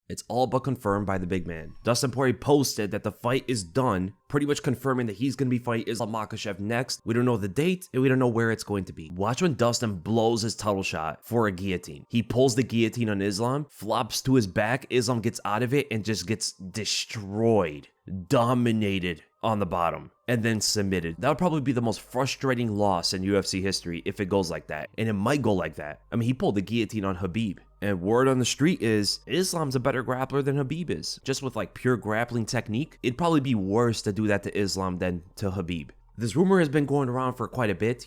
It's all but confirmed by the big man. Dustin Poirier posted that the fight is done, pretty much confirming that he's going to be fighting Islam Makhachev next. We don't know the date, and we don't know where it's going to be. Watch when Dustin blows his title shot for a guillotine. He pulls the guillotine on Islam, flops to his back, Islam gets out of it, and just gets destroyed, dominated on the bottom, and then submitted. That would probably be the most frustrating loss in UFC history if it goes like that, and it might go like that. I mean, he pulled the guillotine on Khabib, and word on the street is Islam's a better grappler than Khabib is. Just with like pure grappling technique, it'd probably be worse to do that to Islam than to Khabib. This rumor has been going around for quite a bit,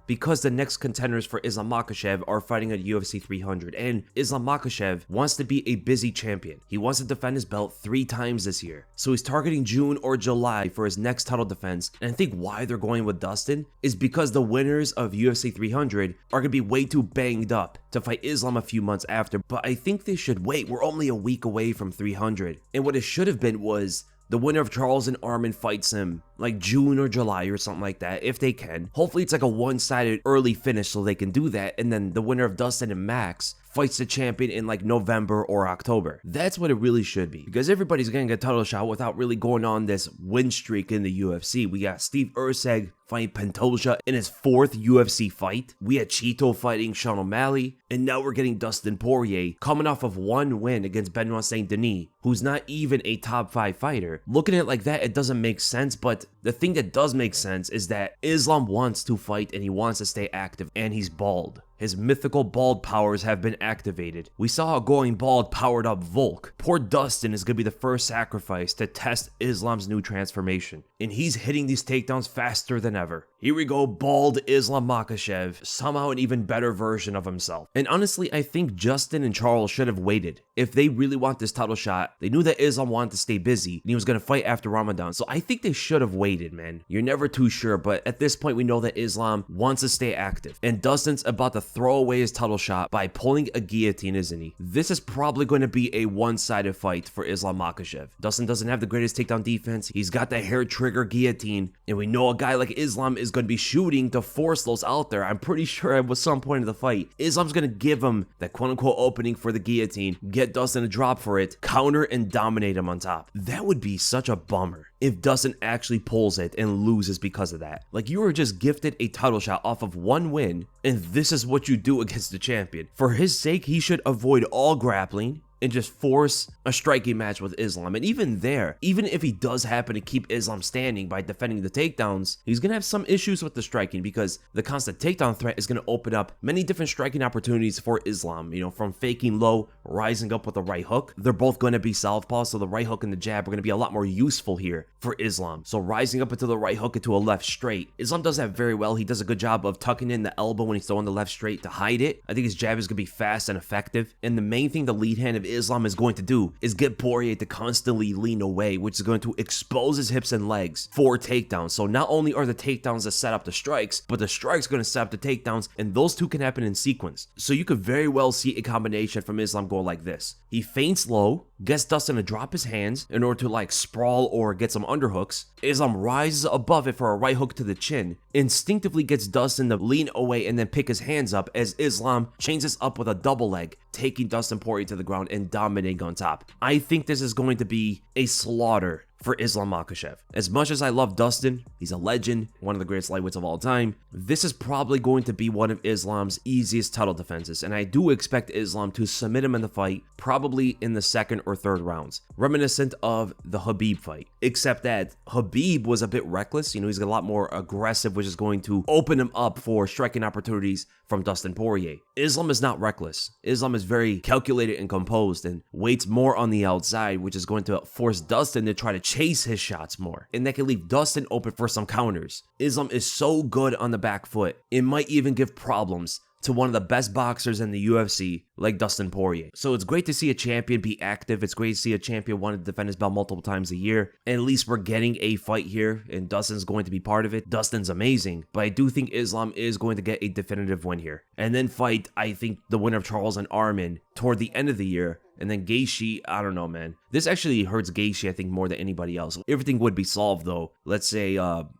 because the next contenders for Islam Makhachev are fighting at UFC 300, and Islam Makhachev wants to be a busy champion. He wants to defend his belt 3 times this year, so he's targeting June or July for his next title defense, and I think why they're going with Dustin is because the winners of UFC 300 are going to be way too banged up to fight Islam a few months after, but I think they should wait. We're only a week away from 300, and what it should have been was the winner of Charles and Arman fights him like June or July or something like that, if they can. Hopefully it's like a one-sided early finish so they can do that, and then the winner of Dustin and Max fights the champion in like November or October. That's what it really should be, because everybody's getting a title shot without really going on this win streak in the UFC. We got Steve Erceg fighting Pantoja in his 4th UFC fight. We had Chito fighting Sean O'Malley, and now we're getting Dustin Poirier coming off of 1 win against Benoit Saint Denis, who's not even a top 5 fighter. Looking at it like that, it doesn't make sense, but the thing that does make sense is that Islam wants to fight and he wants to stay active, and he's bald. His mythical bald powers have been activated. We saw how going bald powered up Volk. Poor Dustin is going to be the first sacrifice to test Islam's new transformation, and he's hitting these takedowns faster than ever. Here we go, bald Islam Makhachev, somehow an even better version of himself. And honestly, I think Justin and Charles should have waited. If they really want this title shot, they knew that Islam wanted to stay busy, and he was going to fight after Ramadan, so I think they should have waited, man. You're never too sure, but at this point, we know that Islam wants to stay active, and Dustin's about to throw away his title shot by pulling a guillotine, isn't he? This is probably going to be a one-sided fight for Islam Makhachev. Dustin doesn't have the greatest takedown defense. He's got the hair trigger guillotine, and we know a guy like Islam is going to be shooting to force those out there. I'm pretty sure at some point in the fight, Islam's going to give him that quote-unquote opening for the guillotine, get Dustin a drop for it, counter, and dominate him on top. That would be such a bummer if Dustin actually pulls it and loses because of that. Like, you were just gifted a title shot off of 1 win, and this is what you do against the champion. For his sake, he should avoid all grappling and just force a striking match with Islam. And even there, even if he does happen to keep Islam standing by defending the takedowns, he's going to have some issues with the striking, because the constant takedown threat is going to open up many different striking opportunities for Islam, from faking low, rising up with a right hook. They're both going to be southpaw, so the right hook and the jab are going to be a lot more useful here for Islam. So rising up into the right hook into a left straight, Islam does that very well. He does a good job of tucking in the elbow when he's throwing the left straight to hide it. I think his jab is going to be fast and effective, and the main thing the lead hand of Islam is going to do is get Poirier to constantly lean away, which is going to expose his hips and legs for takedowns. So not only are the takedowns that set up the strikes, but the strikes are going to set up the takedowns, and those two can happen in sequence. So you could very well see a combination from Islam go like this. He feints low, gets Dustin to drop his hands in order to like sprawl or get some underhooks. Islam rises above it for a right hook to the chin, instinctively gets Dustin to lean away and then pick his hands up as Islam changes up with a double leg, taking Dustin Poirier to the ground and dominating on top. I think this is going to be a slaughter for Islam Makhachev. As much as I love Dustin, he's a legend, one of the greatest lightweights of all time, this is probably going to be one of Islam's easiest title defenses, and I do expect Islam to submit him in the fight, probably in the 2nd or 3rd rounds, reminiscent of the Khabib fight, except that Khabib was a bit reckless. He's a lot more aggressive, which is going to open him up for striking opportunities from Dustin Poirier. Islam is not reckless. Islam is very calculated and composed and waits more on the outside, which is going to force Dustin to try to chase his shots more, and that can leave Dustin open for some counters. Islam is so good on the back foot, it might even give problems to one of the best boxers in the UFC, like Dustin Poirier. So it's great to see a champion be active. It's great to see a champion want to defend his belt multiple times a year. And at least we're getting a fight here, and Dustin's going to be part of it. Dustin's amazing, but I do think Islam is going to get a definitive win here. And then fight, I think, the winner of Charles and Arman toward the end of the year. And then Gaethje, I don't know, man. This actually hurts Gaethje, I think, more than anybody else. Everything would be solved, though. Let's say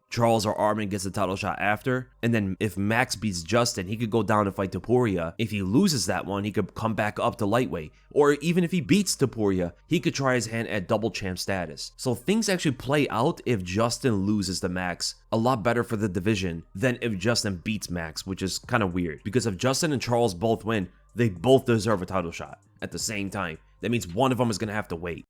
Charles or Arman gets the title shot after. And then if Max beats Justin, he could go down and fight Topuria. If he loses that one, he could come back up to lightweight. Or even if he beats Topuria, he could try his hand at double champ status. So things actually play out if Justin loses to Max a lot better for the division than if Justin beats Max, which is kind of weird. Because if Justin and Charles both win, they both deserve a title shot at the same time. That means one of them is going to have to wait.